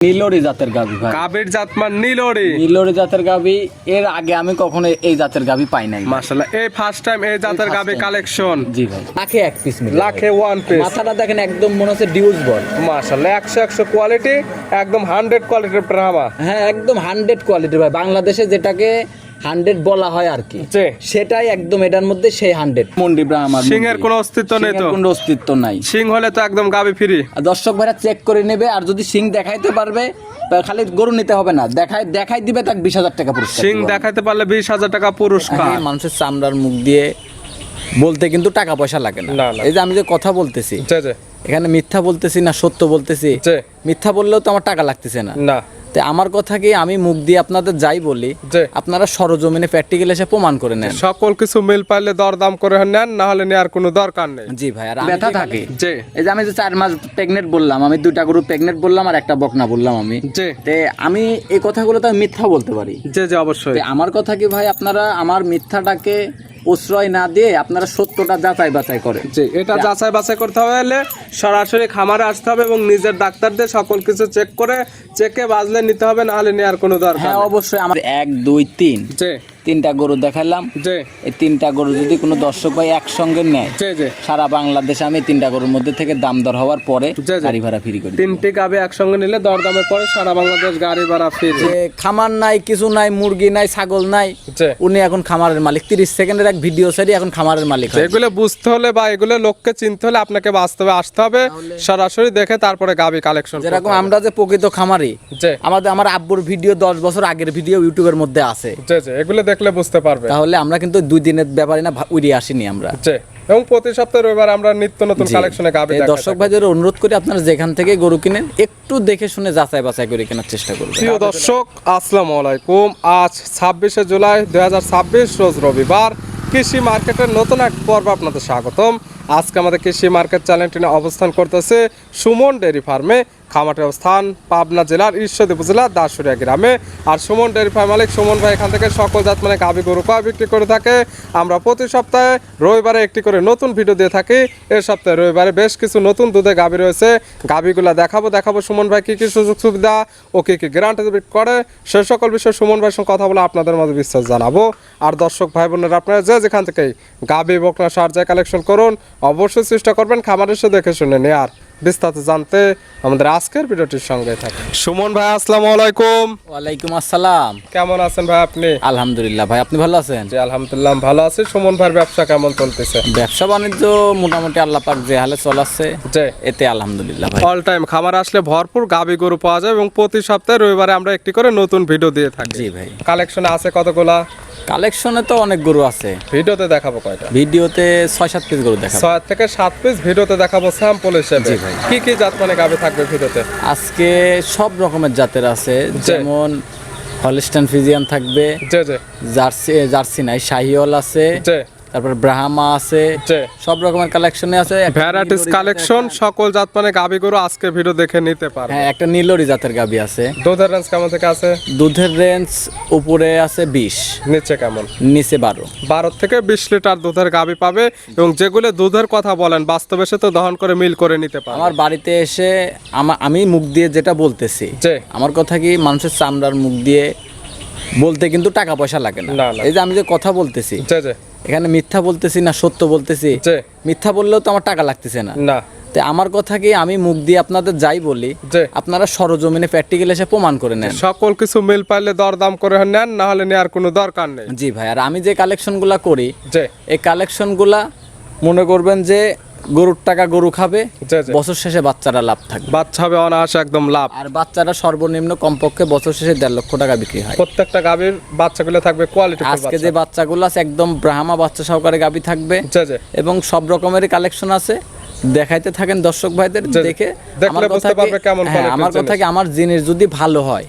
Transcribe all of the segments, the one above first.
নীলরি জাতের গাভী ভাই। গাভীর জাত মান নীলরি। নীলরি জাতের গাভী, এর আগে আমি কখনো এই জাতের গাভী পাই নাই। মাশাআল্লাহ, এই ফার্স্ট টাইম এই জাতের গাভী কালেকশন। জি ভাই, লাখে এক পিস মিলে। লাখে ওয়ান পিস। মাথাটা দেখেন একদম মনে হচ্ছে ডিউজ বল। মাশাআল্লাহ, 100 কোয়ালিটি, একদম 100 কোয়ালিটির ব্রাহ্মা। হ্যাঁ, একদম 100 কোয়ালিটির ভাই। বাংলাদেশে যেটাকে 100 বলা হয় আর কি, সেটাই একদম এটার মধ্যে সেই 100 মন্ডি ব্রাহ্মা। সিংহের কোনো অস্তিত্ব নেই তো? কোনো অস্তিত্ব নাই। সিং হলে তো একদম গাভী ফ্রি। আর দর্শক ভাইরা চেক করে নেবে, আর যদি সিং দেখাইতে পারবে, খালি গরু নিতে হবে না, দেখাই দিবে, তাকে 20,000 টাকা পুরস্কার। সিং দেখাইতে পারলে 20,000 টাকা পুরস্কার। মানুষের চামড়ার মুখ দিয়ে বলতে কিন্তু টাকা পয়সা লাগে না। এই যে আমি যে কথা বলতেছি, এখানে মিথ্যা বলতেছি না সত্য বলতেছি। মিথ্যা বললেও তো আমার টাকা লাগতেছে না। তাই আমার কথা কি, আমি মুখ দিয়ে আপনাদের যাই বলি, আপনারা সরজমিনে প্র্যাকটিক্যাল এসে প্রমাণ করে নেন। সকল কিছু মিল পাইলে দরদাম করে নেন, না হলে নেওয়ার কোনো দরকার নেই। জি ভাই। আর ব্যথা থাকে, এই যে আমি যে 4 মাস প্রেগনেন্ট বললাম, আমি 2টা গরু প্রেগনেন্ট বললাম আর একটা বকনা বললাম আমি। আমি এই কথাগুলো তো মিথ্যা বলতে পারি। জি অবশ্যই। আমার কথা কি ভাই, আপনারা আমার মিথ্যাটাকে প্রশ্রয় না দিয়ে আপনারা সত্যটা যাচাই বাছাই করেন। এটা যাচাই বাছাই করতে হবে, সরাসরি খামারে আসতে হবে এবং নিজের ডাক্তারদের সকল কিছু চেক করে, চেকে বাজলে নিতে হবে, না হলে নেওয়ার কোনো দরকার। হ্যাঁ অবশ্যই। আমার 1 2 3 3টা গরু দেখালাম। এই 3টা গরু যদি কোনো দর্শক ভাই একসঙ্গে নেয়, সারা বাংলাদেশে আমি 3টা গরুর মধ্যে থেকে দাম দর হওয়ার পরে গাড়ি ভাড়া ফ্রি করি। 3টি গাভী একসঙ্গে নিলে দরদামের পরে সারা বাংলাদেশ গাড়ি ভাড়া ফ্রি। খামার নাই, কিছু নাই, মুরগি নাই, ছাগল নাই, উনি এখন খামারের মালিক। 30 সেকেন্ডের এক ভিডিও সারি এখন খামারের মালিক। এগুলো বুঝতে হলে বা এগুলো লোককে চিনতে হলে আপনাকে বাস্তবে আসতে হবে, সরাসরি দেখে তারপরে গাভী কালেকশন। যেরকম আমরা যে প্রকৃত খামারি, আমার আব্বুর ভিডিও 10 বছর আগের ভিডিও ইউটিউবের মধ্যে আছে। এগুলো দেখলে বুঝতে পারবে। তাহলে আমরা কিন্তু 2 দিনের ব্যাপারে না উড়িয়ে আসিনি আমরা। এবং প্রতি সপ্তাহে রবিবার আমরা নিত্য নতুন কালেকশনে গাভী দেখাই। দর্শক ভাইদের অনুরোধ করি, আপনারা যেখান থেকে গরু কিনেন একটু দেখে শুনে যাচাই বাছাই করে কেনার চেষ্টা করবেন। প্রিয় দর্শক, আসসালামু আলাইকুম। আজ 26শে জুলাই 2026 রোজ রবিবার। কৃষি মার্কেটের নতুন এক পর্ব আপনাদের স্বাগতম। আজকে আমাদের কৃষি মার্কেট চ্যানেলটি অবস্থান করতেছে সুমন ডেয়ারি ফার্মে। খামারের অবস্থান পাবনা জেলার ঈশ্বরদী উপজেলার দাসুরিয়া গ্রামে। আর সুমন ডেয়ারি ফার্ম মালিক সুমন ভাই এখান থেকে সকল জাত মানে গাভী গরু কয় বিক্রি করে থাকে। আমরা প্রতি সপ্তাহে রবিবারে একটি করে নতুন ভিডিও দিয়ে থাকি। এই সপ্তাহে রবিবারে বেশ কিছু নতুন দুধে গাভী রয়েছে, গাভীগুলো দেখাবো সুমন ভাই কী কী সুযোগ সুবিধা ও কী কী গ্যারান্টি করে, সে সকল বিষয়ে সুমন ভাইয়ের সঙ্গে কথা বলে আপনাদের মাঝে বিশ্বাস জানাবো। আর দর্শক ভাই বোনেরা, আপনারা যেখান থেকেই গাভী বকনা সার যায় কালেকশন করুন, অবশ্যই চেষ্টা করবেন খামার এসে দেখে শুনে নেয়ার। বিস্তারিত জানতে আমাদের আজকের ভিডিওটির সঙ্গে থাকে। সুমন ভাই, আসসালামু আলাইকুম। ওয়ালাইকুম আসসালাম। কেমন আছেন ভাই আপনি? আলহামদুলিল্লাহ ভাই, আপনি ভালো আছেন? জি আলহামদুলিল্লাহ ভালো আছি। সুমন ভাইয়ের ব্যবসা কেমন চলতেছে? ব্যবসা বাণিজ্য মোটামুটি আল্লাহ পাক যে হালে চলাচ্ছে, এতে আলহামদুলিল্লাহ ভাই। অল টাইম খামার আসলে ভরপুর গাভী গরু পাওয়া যায় এবং প্রতি সপ্তাহে রবিবারে আমরা একটি করে নতুন ভিডিও দিয়ে থাকি। জি ভাই। কালেকশনে আছে কতগুলা? কালেকশনে তো অনেক গরু আছে। ভিডিওতে দেখাবো কয়টা? ভিডিওতে 6-7 পিস গরু দেখাবো। 6 থেকে 7 পিস ভিডিওতে দেখাবো স্যাম্পল হিসেবে। জি ভাই। কি কি জাত মানে গাভী থাকবে ভিডিওতে? আজকে সব রকমের জাতের আছে, যেমন হলস্টাইন ফ্রিজিয়ান থাকবে, জার্সি নাই, শাহিওয়াল আছে, তারপর ব্রাহ্মা আছে, সব রকমের কালেকশনে আছে। ভ্যারাইটিস কালেকশন, সকল জাত মানে গাভী গরু আজকে ভিডিও দেখে নিতে পারবে। হ্যাঁ, একটা নীলরি জাতের গাভী আছে। দুধের রেঞ্জ কেমন থেকে আছে? দুধের রেঞ্জ উপরে আছে 20, নিচে কেমন? নিচে 12 থেকে 20 লিটার দুধের গাভী পাবে। এবং যেগুলো দুধের কথা বলেন, বাস্তবে সে তো দহন করে মিল করে নিতে পারে। আমার বাড়িতে এসে আমি মুখ দিয়ে যেটা বলতেছি, আমার কথা কি, মানুষের চামড়ার মুখ দিয়ে বলতে কিন্তু টাকা পয়সা লাগে না। এই যে আমি যে কথা বলতেছি, এখানে মিথ্যা বলতেছি না সত্য বলতেছি। মিথ্যা বললেও তো আমার টাকা লাগতেছে না। তাই আমার কথা কি, আমি মুখ দিয়ে আপনাদের যাই বলি, আপনারা সরজমিনে প্র্যাকটিক্যাল এসে প্রমাণ করে নেন। সকল কিছু মিল পাইলে দরদাম করে নেন, না হলে নেওয়ার কোনো দরকার নেই। জি ভাই। আর আমি যে কালেকশনগুলা করি, এই কালেকশনগুলা মনে করবেন যে গরুর টাকা গরু খাবে, বছর শেষে বাচ্চারা লাভ থাকবে। বাচ্চা হবে অনায়াসে একদম লাভ। আর বাচ্চারা সর্বনিম্ন কমপক্ষে বছর শেষে 1.5 লক্ষ টাকা বিক্রি হয়। প্রত্যেকটা গাভীর বাচ্চাগুলো থাকবে কোয়ালিটি। আজকে যে বাচ্চাগুলো আছে একদম ব্রাহ্মা বাচ্চা সহকারে গাভী থাকবে, এবং সব রকমের কালেকশন আছে। দেখাইতে থাকেন দর্শক ভাইদের, দেখে আমার কথা কি, আমার জিনিস যদি ভালো হয়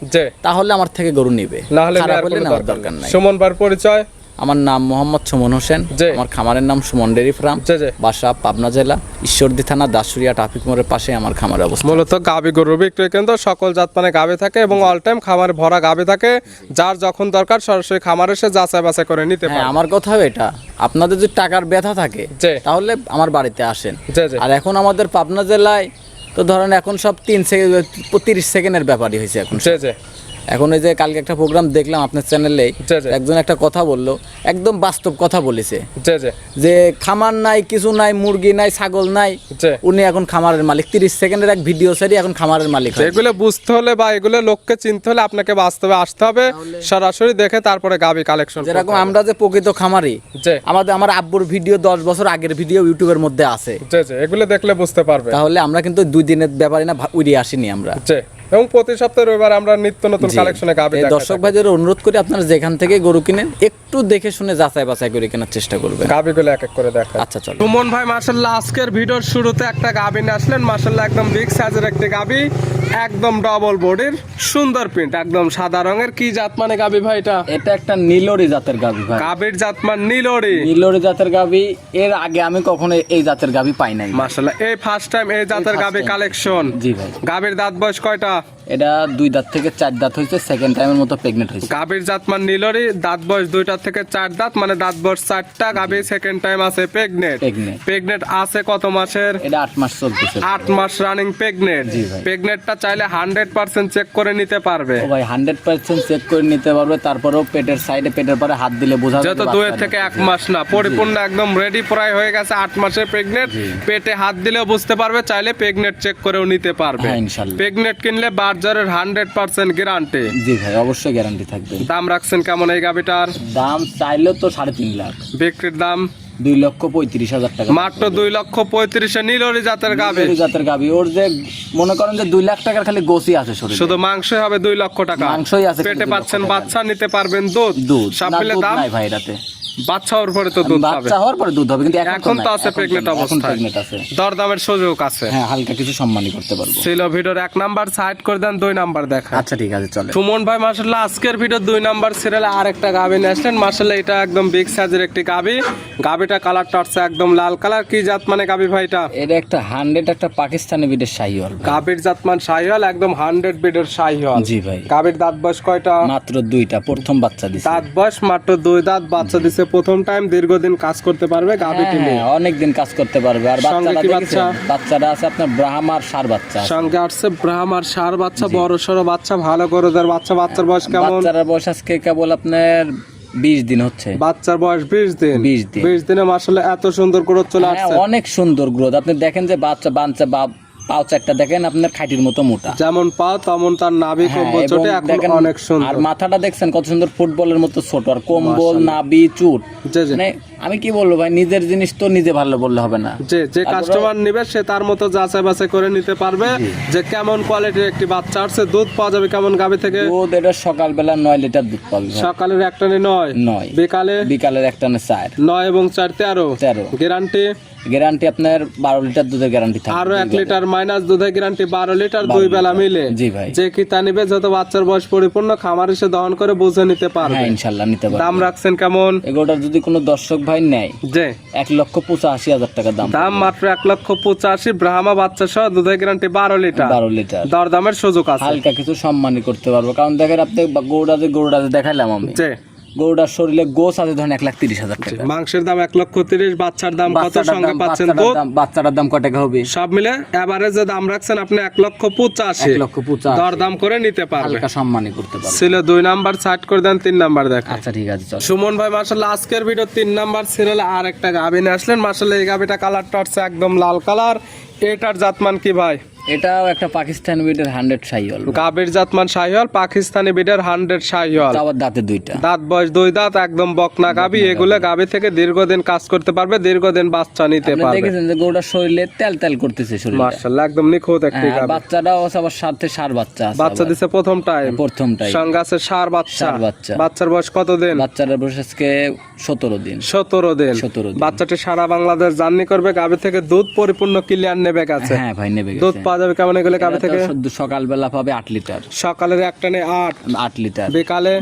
তাহলে আমার থেকে গরু নিবে, খারাপ হলে নেওয়ার দরকার নাই। সুমন ভাইয়ের পরিচয়? আমার নাম মোহাম্মদ সুমন হোসেন, আমার খামারের নাম সুমন ডেয়ারি ফার্ম, বাসা পাবনা জেলা ঈশ্বরদী থানা দাসুরিয়া ট্রাফিক মোড়ের পাশে আমার খামারের অবস্থান। মূলত গাভী গরু বিক্রয় কেন্দ্র, সকল জাত মানে গাভী থাকে এবং অল টাইম খামারে ভরা গাভী থাকে। যার যখন দরকার সরাসরি খামারে এসে যাচাই বাছাই করে নিতে পারে। আমার কথাও এটা, আপনাদের যদি টাকার ব্যথা থাকে তাহলে আমার বাড়িতে আসেন। আর এখন আমাদের পাবনা জেলায় তো ধরেন এখন সব 30 সেকেন্ডের ব্যাপারই হয়েছে এখন। এখন এই যে কালকে একটা প্রোগ্রাম দেখলাম আপনার চ্যানেলে, একজন একটা কথা বললো, একদম বাস্তব কথা বলেছে যে খামার নাই, কিছু নাই, মুরগি নাই, ছাগল নাই, উনি এখন খামারের মালিক। 30 সেকেন্ডের এক ভিডিও সারি এখন খামারের মালিক। এগুলো বুঝতে হলে বা এগুলো লোককে চিনতে হলে আপনাকে বাস্তবে আসতে হবে, সরাসরি দেখে তারপরে গাবি কালেকশন। যেরকম আমরা যে প্রকৃত খামারি, আমার আব্বুর ভিডিও 10 বছর আগের ভিডিও ইউটিউবের মধ্যে আছে, এগুলো দেখলে বুঝতে পারবে। তাহলে আমরা কিন্তু 2 দিনের ব্যাপারে না উড়িয়ে আসিনি আমরা। এবং প্রতি সপ্তাহে রবিবার আমরা নিত্য নতুন কালেকশনে গাবি দেখাই। দর্শক ভাইদের অনুরোধ করি আপনারা যেখান থেকে গরু কিনেন একটু দেখে শুনে যাচাই বাছাই করে কেনার চেষ্টা করবেন। গাবিগুলো এক এক করে দেখা। আচ্ছা চলো। সুমন ভাই মাশাআল্লাহ আজকের ভিডিওর শুরুতে একটা গাবি নিয়ে আসলেন, মাশাআল্লাহ একদম বিগ সাইজের একটা গাবি, একদম ডবল বডির, সুন্দর প্রিন্ট, একদম সাদা রঙের। কি জাত মানে গাবি ভাই এটা? এটা একটা নীলরি জাতের গাবি ভাই। গাবির জাত মান নীলরি। নীলরি জাতের গাবি, এর আগে আমি কখনো এই জাতের গাবি পাই নাই। মাশাআল্লাহ এই ফার্স্ট টাইম এই জাতের গাবি কালেকশন। জি ভাই। গাবির দাঁত বয়স কয়টা? এটা 2 দাঁত থেকে 4 দাঁত হয়েছে, সেকেন্ড টাইমের মতো প্রেগনেন্ট হয়েছে। গাবির জাত মান নীলরি, দাঁত বয়স 2টা থেকে 4 দাঁত, মানে দাঁত বয়স 4টা। গাবি সেকেন্ড টাইম আছে প্রেগনেন্ট। প্রেগনেন্ট আছে কত মাসের? এটা 8 মাস চলতেছে। 8 মাস রানিং প্রেগনেন্ট। প্রেগনেন্টটা চাইলে 100% চেক করে নিতে পারবে। ও ভাই 100% চেক করে নিতে পারবে, তারপরেও পেটের সাইডে, পেটের পরে হাত দিলে বোঝা যাবে। যত 2 থেকে 1 মাস না, পরিপূর্ণ একদম রেডি প্রায় হয়ে গেছে, 8 মাসের প্রেগনেন্ট। পেটে হাত দিলেও বুঝতে পারবে, চাইলে প্রেগনেন্ট চেক করেও নিতে পারবে। হ্যাঁ ইনশাআল্লাহ। প্রেগনেন্ট কিনলে বাজারের 100% গ্যারান্টি। জি ভাই অবশ্যই গ্যারান্টি থাকবে। দাম রাখছেন কেমন এই গাবিটার? দাম চাইলেও তো 3.5 লাখ। বিক্রির দাম 2,35,000 টাকা। মাত্র 2,35,000 নীলরি জাতের গাবি। নীলরি জাতের গাবি, ওর যে মনে করেন যে 2 লাখ টাকার খালি গোসি আছে শরীরে, শুধু মাংসই হবে 2 লক্ষ টাকা। মাংসই আছে, পেটে পাচ্ছেন বাচ্চা, নিতে পারবেন দুধ। সব মিলে দাম নাই ভাই এটাতে। বাচ্চা হওয়ার পরে তো দুধ পাবে। বাচ্চা হওয়ার পরে দুধ হবে, কিন্তু এখন তো আছে প্রেগনেন্ট অবস্থায়। দরদামের সুযোগ আছে। হ্যাঁ হালকা কিছু সম্মানই করতে পারবো। ছিল ভিডিওর 1 নাম্বার সাইড করে দেন, 2 নাম্বার দেখা। আচ্ছা ঠিক আছে চলে। সুমন ভাই মাশাআল্লাহ আজকের ভিডিও 2 নাম্বার সিরিয়ালে আরেকটা গাবি নিয়ে আসলেন। মাশাআল্লাহ এটা একদম বিগ সাইজের একটি গাবি। গাবিটা কালারটা হচ্ছে একদম লাল কালার। কি জাত মানে গাবি ভাই এটা? এটা একটা 100 একটা পাকিস্তানি বিটের শাহিওয়াল। গাবির জাত মান শাহিওয়াল, একদম 100 বিটের শাহিওয়াল। জি ভাই। গাবির দাঁত বয়স কয়টা? মাত্র 2টা, প্রথম বাচ্চা দিছে। দাঁত বয়স মাত্র 2 দাঁত, বাচ্চা দিছে প্রথম টাইম। দীর্ঘদিন কাজ করতে পারবে গাবিটি নিয়ে। হ্যাঁ অনেক দিন কাজ করতে পারবে। আর বাচ্চাটা আছে আপনার ব্রাহ্মার ষাঁড় বাচ্চা। সঙ্গে আসছে ব্রাহ্মার ষাঁড় বাচ্চা, বড় সরো বাচ্চা, ভালো গরুদের বাচ্চা। বাচ্চার বয়স কেমন? বাচ্চার বয়স আজকে কেবল আপনার 20 দিন হচ্ছে। বাচ্চার বয়স 20 দিন। 20 দিনে মাশাআল্লাহ এত সুন্দর গ্রোথ চলে আসছে। অনেক সুন্দর গ্রোথ। আপনি দেখেন যে বাচ্চা পাও চারটা দেখেন আপনার খাঁটির মতো মোটা, যেমন পাও তেমন তার নাভি কম্বল ছোট, এখন অনেক সুন্দর। আর মাথাটা দেখছেন কত সুন্দর, ফুটবলের মতো ছোট, আর কম্বল নাভি চুট। মানে আমি কি বলবো ভাই, নিজের জিনিস তো নিজে ভালো বললে হবে না। যে কাস্টমার নেবে সে তার মতো যাচাই বাছাই করে নিতে পারবে যে কেমন কোয়ালিটির একটি বাচ্চা আসছে। দুধ পাওয়া যাবে কেমন গাবি থেকে? দুধ এটা সকালবেলা 9 লিটার দুধ পাবে। সকালের এক টানে 9, বিকালের এক টানে 4। 9 এবং 4 13। গ্যারান্টি আপনার 12 লিটার দুধের গ্যারান্টি থাকবে। আরো 1 লিটার মাইনাস দুধের গ্যারান্টি, 12 লিটার 2 বেলা মিলে। জি ভাই। যে কি তা নিবে, যত বাচ্চার বয়স পরিপূর্ণ খামার এসে দহন করে বুঝে নিতে পারবে। হ্যাঁ ইনশাআল্লাহ নিতে পারবে। দাম রাখছেন কেমন? এগুলোর যদি কোনো দর্শক ভাই নেয়, যে 1,85,000 টাকা দাম। দাম মাত্র 1,85,000। ব্রাহ্মা বাচ্চা সহ দুধের গ্যারান্টি 12 লিটার। দরদামের সুযোগ আছে, হালকা কিছু সম্মানই করতে পারবো। কারণ দেখেন আপনি গরুটা দেখাইলাম আমি, গরুটার শরীরে গোস আছে ধরেন 1,30,000 টাকা। মাংসের দাম 1,30,000। বাচ্চার দাম কত? সঙ্গে পাচ্ছেন দুধ। বাচ্চাটার দাম কত টাকা হবে? সব মিলে এভারেজ যে দাম রাখছেন আপনি 1,85,000। দরদাম করে নিতে পারবে, হালকা সম্মানই করতে পারবে। ছিল 2 নাম্বার সাইড করে দেন, 3 নাম্বার দেখা। আচ্ছা ঠিক আছে চল। সুমন ভাই মাশাআল্লাহ আজকের ভিডিও 3 নাম্বার সিরিয়ালে আরেকটা গাবি নিয়ে আসলেন। মাশাআল্লাহ এই গাবিটা কালারটা হচ্ছে একদম লাল কালার। এটার জাতমান কি ভাই? এটাও একটা পাকিস্তানি বিটের 100 শাহিওয়াল। গাবির জাতমান শাহিওয়াল, পাকিস্তানি বিটের 100 শাহিওয়াল। আবার দাঁতে 2টা। দাঁত বয়স 2 দাঁত, একদম বকনা গাবি। এগুলো গাবি থেকে দীর্ঘদিন কাজ করতে পারবে, দীর্ঘদিন বাচ্চা নিতে পারবে। দেখেছেন যে গরুটার শরীরে তেল করতেছে শরীরে। মাশাআল্লাহ একদম নিখুঁত একটি গাবি। বাচ্চাটাও আবার সাথে ষাঁড় বাচ্চা আছে। বাচ্চা দিছে প্রথম টাইম। সঙ্গে আছে ষাঁড় বাচ্চা। বাচ্চার বয়স কত দিন? বাচ্চার বয়স আজকে 17 দিন। 17 দিন। বাচ্চাটি সারা বাংলাদেশ জার্নি করবে। গাবি থেকে দুধ পরিপূর্ণ ক্লিয়ার নেবে গেছে। হ্যাঁ ভাই নেবে গেছে। দুধ পাওয়া যাবে কেমন এগুলো গাবি থেকে? সকালবেলা পাবে 8 লিটার। সকালের এক টানে 8 লিটার।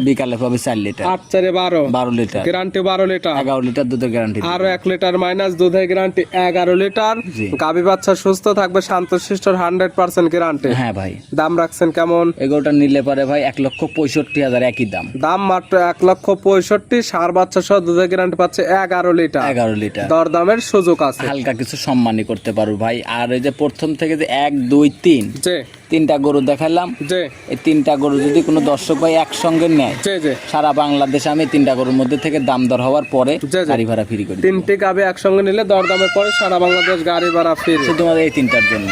বিকালে পাবে 4 litre. 8 4 12 litre. Guarantee 12 litre. 11 litre দুধের গ্যারান্টি। আরো 1 লিটার মাইনাস দুধের গ্যারান্টি 11 লিটার। গাবি বাচ্চা সুস্থ থাকবে, শান্তশিষ্টর 100% গ্যারান্টি। হ্যাঁ ভাই। দাম রাখছেন কেমন? এগুলোটা নিলে পারে ভাই 1,65,000 একই দাম। দাম মাত্র 1,65,000। ষাঁড় বাচ্চা সহ দুধের গ্যারান্টি পাচ্ছে 11 লিটার। লিটার। দরদামের সুযোগ আছে, হালকা কিছু সম্মানই করতে পারবো ভাই। আর এই যে প্রথম থেকে যে 1 2 3 জি তিনটা গরু দেখালাম। জি এই তিনটা গরু যদি কোনো দর্শক ভাই একসঙ্গে নেয়, জি জি সারা বাংলাদেশে আমি তিনটা গরুর মধ্যে থেকে দাম দর হওয়ার পরে জি, জি। গাড়ি ভাড়া ফ্রি করি। তিনটি গাবে একসঙ্গে নিলে দরদামের পরে সারা বাংলাদেশ গাড়ি ভাড়া ফ্রি। শুধুমাত্র এই তিনটার জন্য।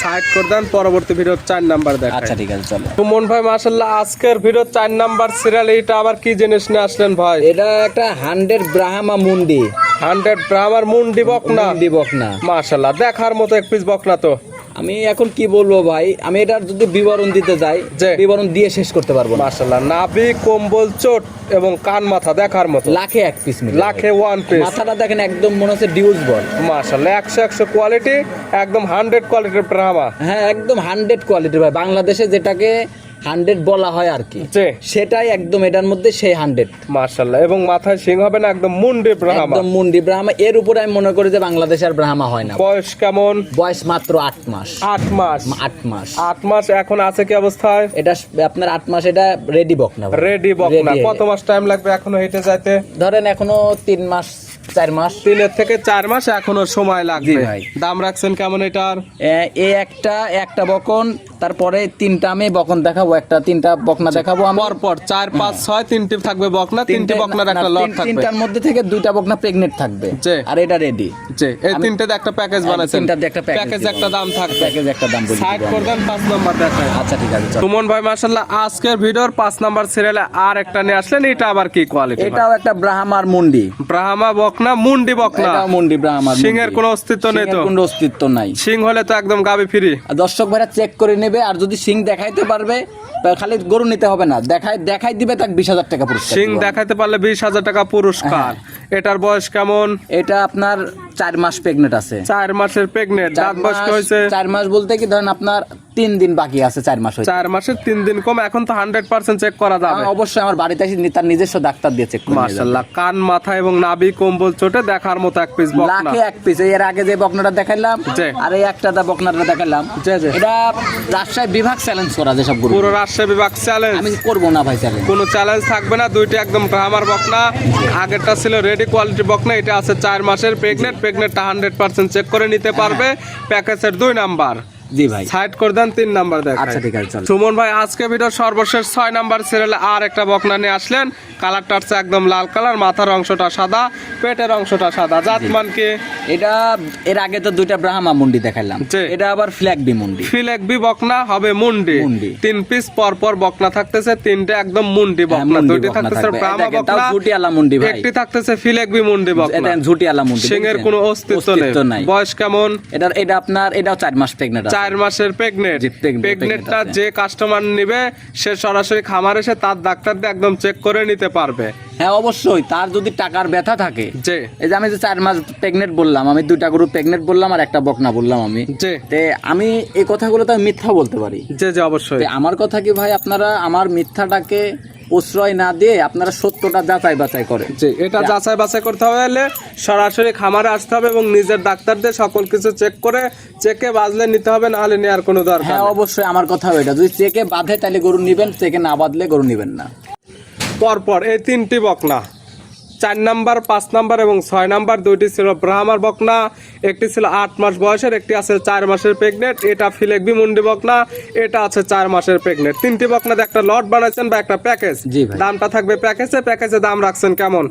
সাইড করে দেন, পরবর্তী ভিডিও 4 নাম্বার দেখাই। আচ্ছা ঠিক আছে চলো। সুমন ভাই মাশাআল্লাহ আজকের ভিডিও 4 নাম্বার সিরিয়াল, এটা আবার কি জিনিস নিয়ে আসলেন ভাই? এটা একটা 100 ব্রাহ্মা মুন্ডি। 100 ব্রাহ্মার মুন্ডি বকনা। মুন্ডি বকনা। মাশাআল্লাহ দেখার মতো এক পিস বকনা তো। আমি এখন কি বলবো ভাই, আমি এটার যদি বিবরণ দিতে যাই, জি। বিবরণ দিয়ে শেষ করতে পারবো না। মাশাআল্লাহ নাভি, কম্বল, চোট এবং কান মাথা দেখার মতো। লাখে এক পিস মিলে। লাখে 1 পিস। মাথাটা দেখেন একদম মনে হচ্ছে ডিউজ বল। মাশাআল্লাহ 100 কোয়ালিটি, একদম 100 কোয়ালিটির ব্রাহ্মা। হ্যাঁ একদম 100 কোয়ালিটির ভাই। বাংলাদেশে যেটাকে 100 বলা হয় আর কি, জি সেটাই একদম এটার মধ্যে সেই 100। মাশাআল্লাহ এবং মাথায় সিং হবে না, একদম মুন্ডি ব্রাহ্মা। একদম মুন্ডি ব্রাহ্মা। এর উপরে আমি মনে করি যে বাংলাদেশের ব্রাহ্মা হয় না। বয়স কেমন? বয়স মাত্র 8 মাস। 8 মাস। 8 মাস। 8 মাস এখন আছে কি অবস্থায়? এটা আপনার 8 মাস, এটা রেডি বকনা ভাই। রেডি বকনা। Ready। কত মাস টাইম লাগবে এখনো হেঁটে যাইতে? ধরেন এখনো 3 মাস 4 মাস। 3 থেকে 4 মাস এখনো সময় লাগবে। জি ভাই। দাম রাখছেন কেমন এটার? এই একটা বকন, তারপরে তিনটা আমি বকন দেখাবো, তিনটা বকনা দেখাবো আমার। পর 4 5 6 তিনটি থাকবে বকনা, তিনটি বকনার একটা লট থাকবে। তিনটার মধ্যে থেকে দুইটা বকনা প্রেগনেন্ট থাকবে। জি। আর এটা রেডি। জি এই তিনটাতে একটা প্যাকেজ বানাইছেন। তিনটাতে একটা প্যাকেজ একটা দাম থাকবে। প্যাকেজ একটা দাম বলি। সাইড করবেন 5 নাম্বার দেখাই। আচ্ছা ঠিক আছে চলো। সুমন ভাই মাশাআল্লাহ আজকের ভিডিওর 5 নাম্বার সিরিয়ালে আর একটা নিয়ে আসলেন, এটা আবার কি কোয়ালিটি? এটাও একটা ব্রাহ্মার মুন্ডি। ব্রাহ্মা বকনা, মুন্ডি বকনা। এটাও মুন্ডি ব্রাহ্মার। সিংহের কোনো অস্তিত্ব নেই তো? কোনো অস্তিত্ব নাই। সিং হলে তো একদম গাবি ফ্রি। আর দর্শক ভাইরা চেক করে নেবে, আর যদি সিং দেখাইতে পারবে, খালি গরু নিতে হবে না, দেখাই দিবে, তাকে 20,000 টাকা পুরস্কার সিং দিব। দেখাইতে পারলে 20,000 টাকা পুরস্কার। এটার বয়স কেমন? এটা আপনার 4 মাস প্রেগনেন্ট আছে। 4 মাসের প্রেগনেন্ট। দাঁত বয়স কি হয়েছে? 4 মাস বলতে কি ধরেন আপনার 3 দিন বাকি আছে, 4 মাস হয়েছে। 4 মাসের 3 দিন কম। এখন তো 100% চেক করা যাবে। অবশ্যই আমার বাড়িতে এসে তার নিজস্ব ডাক্তার দিয়ে চেক করে নিয়ে যাবে। মাশাআল্লাহ কান মাথা এবং নাভি কম্বল চোটে দেখার মতো এক পিস বকনা। লাখে এক পিস। এর আগে যে বকনাটা দেখাইলাম, জি। আর এই একটা বকনাটা দেখাইলাম, জি, জি। এটা রাজশাহী বিভাগ চ্যালেঞ্জ করা যে সব গরু। পুরো রাজশাহী বিভাগ চ্যালেঞ্জ। আমি করবো না ভাই চ্যালেঞ্জ। কোনো চ্যালেঞ্জ থাকবে না, দুইটা একদম ব্রাহ্মার বকনা। আগেরটা ছিল রেডি কোয়ালিটি বকনা, এটা আছে 4 মাসের প্রেগনেন্ট। প্রেগনেন্টটা 100% চেক করে নিতে পারবে। প্যাকেজের 2 নাম্বার। জি ভাই। সাইড করে দেন, 3 নাম্বার দেখাই। আচ্ছা ঠিক আছে চলো। সুমন ভাই আজকে ভিডিওর সর্বশেষ 6 নাম্বার সিরিয়ালে আর একটা বকনা নিয়ে আসলেন। কালারটা হচ্ছে একদম লাল কালার, মাথার অংশটা সাদা, পেটের অংশটা সাদা। জাতমান কি? এটা এর আগে তো দুইটা ব্রাহ্মা মুন্ডি দেখাইলাম, জি। এটা আবার ফ্ল্যাগ বি মুন্ডি। ফিলেকবি বকনা হবে মুন্ডি। মুন্ডি। 3 পিস পর পর বকনা থাকতেছে, 3টে একদম মুন্ডি বকনা। মুন্ডি দুইটি বকনা থাকতেছে থাকবে। ব্রাহ্মা এটা তাও বকনা, ঝুটিয়ালা মুন্ডি ভাই। একটি থাকতেছে ফিলেকবি মুন্ডি বকনা। এটা ঝুটিয়ালা মুন্ডি। সিংহের কোনো অস্তিত্ব নেই। বয়স কেমন? এটা আপনার এটাও 4 মাস প্রেগনেন্ট আছে। 4 মাসের প্রেগনেন্ট। জি, প্রেগনেন্টটা আছে। যে কাস্টমার নেবে সে সরাসরি খামার এসে তার ডাক্তার দিয়ে একদম চেক করে নিতে পারবে। হ্যাঁ অবশ্যই, তার যদি টাকার ব্যথা থাকে। জি এই যে আমি যে 4 মাস প্রেগনেন্ট বললাম, আমি দুইটা গরু প্রেগনেন্ট বললাম আর একটা বকনা বললাম আমি। জি তে আমি এই কথাগুলো তো আমি মিথ্যা বলতে পারি। জি জি অবশ্যই। তে আমার কথা কি ভাই, আপনারা আমার মিথ্যাটাকে প্রশ্রয় না দিয়ে আপনারা সত্যটা যাচাই বাছাই করেন। জি এটা যাচাই বাছাই করতে হলে সরাসরি খামারে আসতে হবে এবং নিজের ডাক্তার দিয়ে সকল কিছু চেক করে, চেকে বাজলে নিতে হবে, না হলে নেওয়ার কোনো দরকার হ্যাঁ নেই। অবশ্যই আমার কথা এটা, যদি চেকে বাঁধে তাহলে গরু নিবেন, চেকে না বাঁধলে গরু নিবেন না। পরপর এই 3টি বকনা, 4 নাম্বার 5 নাম্বার এবং 6 নাম্বার, দুইটি ছিল ব্রাহ্মার বকনা, একটি ছিল 8 মাস বয়সের, একটি আছে 4 মাসের প্রেগনেন্ট। এটা ফিলেকবি মুন্ডি বকনা, এটা আছে 4 মাসের প্রেগনেন্ট। 3টি বকনাতে একটা লট বানাইছেন বা একটা প্যাকেজ। জি ভাই। দামটা থাকবে প্যাকেজে দাম রাখছেন কেমন?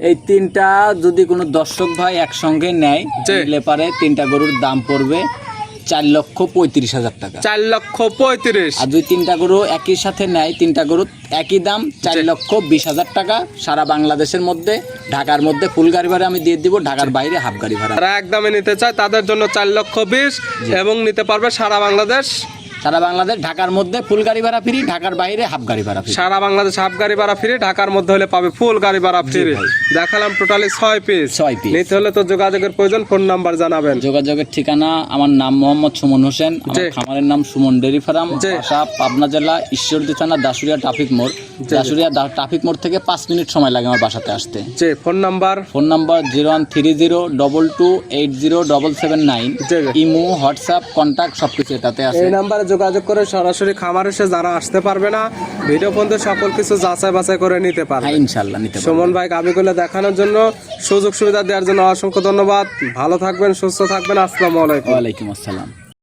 এই তিনটা যদি কোনো দর্শক ভাই একসঙ্গে নেয়, জি। নিলে পারে তিনটা গরুর দাম পড়বে 4,35,000 টাকা। 4,35,000। আর যদি তিনটা গরু একই সাথে নেয়, তিনটা গরু একই দাম 4,20,000 টাকা। সারা বাংলাদেশের মধ্যে, ঢাকার মধ্যে ফুল গাড়ি ভাড়া আমি দিয়ে দিব, ঢাকার বাইরে হাফ গাড়ি ভাড়া। যারা একদমে নিতে চায় তাদের জন্য 4,20,000 এবং নিতে পারবে সারা বাংলাদেশ। সারা বাংলাদেশ, ঢাকার মধ্যে ফুল গাড়ি ভাড়া ফ্রি, ঢাকার বাইরে হাফ গাড়ি ভাড়া ফ্রি। সারা বাংলাদেশ হাফ গাড়ি ভাড়া ফ্রি, ঢাকার মধ্যে হলে পাবে ফুল গাড়ি ভাড়া ফ্রি। দেখালাম টোটালি 6 পিস। 6 পিস। নিতে হলে তো যোগাযোগের প্রয়োজন, ফোন নাম্বার জানাবেন। যোগাযোগের ঠিকানা, আমার নাম মোহাম্মদ সুমন হোসেন, আমার খামারের নাম সুমন ডেরি ফার্ম, বাসা পাবনা জেলা ঈশ্বরদী থানা দাসুরিয়া ট্রাফিক মোড়। দাসুরিয়া ট্রাফিক মোড় থেকে 5 মিনিট সময় লাগে আমার বাসাতে আসতে। G phone number 013022807779। Imo, WhatsApp, contact সবকিছু এটাতে আছে। এই নাম্বারে যোগাযোগ করে সরাসরি খামার এসে যারা আসতে পারবে না, ভিডিও ফোন দিয়ে সকল কিছু যাচাই বাছাই করে নিতে পারবে। হ্যাঁ ইনশাআল্লাহ নিতে পারবেন। সুমন ভাই গাবিগুলো দেখানোর জন্য, সুযোগ সুবিধা দেওয়ার জন্য অসংখ্য ধন্যবাদ। ভালো থাকবেন, সুস্থ থাকবেন। আসসালামু আলাইকুম। ওয়ালাইকুম আসসালাম।